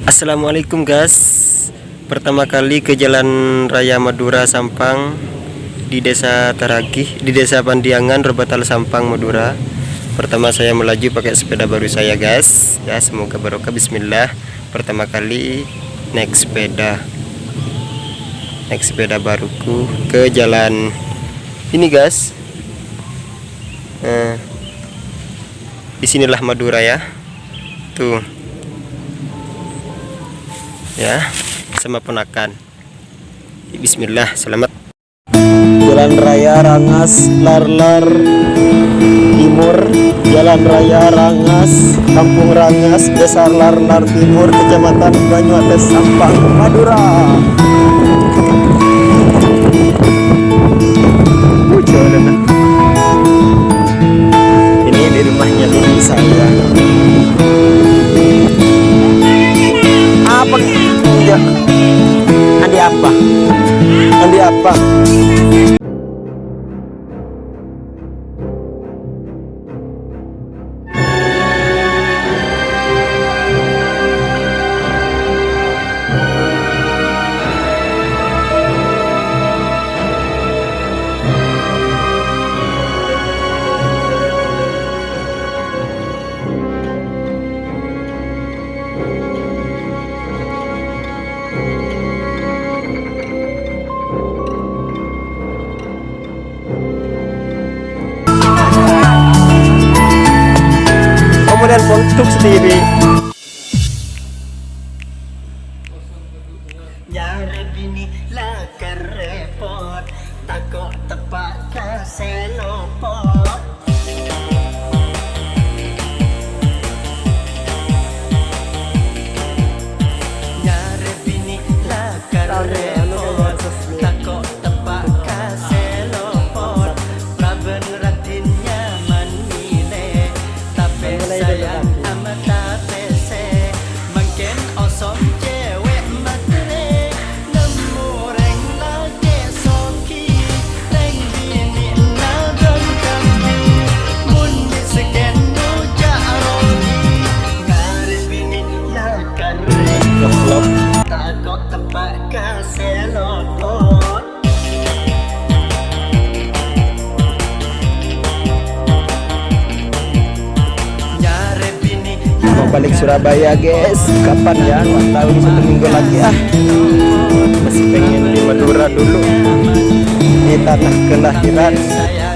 Assalamualaikum guys. Pertama kali ke Jalan Raya Madura Sampang di Desa Taragih, di Desa Pandiangan, Robatal Sampang, Madura. Pertama saya melaju pakai sepeda baru saya guys. Ya, semoga barokah. Bismillah. Pertama kali naik sepeda baruku ke jalan ini guys. Disinilah Madura ya. Tuh. Ya, sama ponakan. Bismillah, selamat. Jalan Raya Rangas Larlar Timur, Jalan Raya Rangas, Kampung Rangas, Desa Larlar Timur, Kecamatan Banyuates, Sampang, Madura. Ini di rumahnya bini saya. Apa? Enggak. Andi apa? Andi apa? Kemudian untuk sendiri. Nyari bini lah kerepot, takut tepat kasih lopot. Nyari bini lah kerepot, takut tepat kasih lopot. Praben ratinnya manile, tapi sayang amat tapi se, makin osom cewek matre, nemu reng lagi soki, reng bini nadon kami, mundi seken nujak roni, ngari bini lah karepot, takut tepat kasih lopot. Nyari bini Mau balik Surabaya guys. Kapan ya? Nggak tahu, di 1 minggu lagi ah. Masih pengen di Madura dulu. Ini tanah kelahiran. saya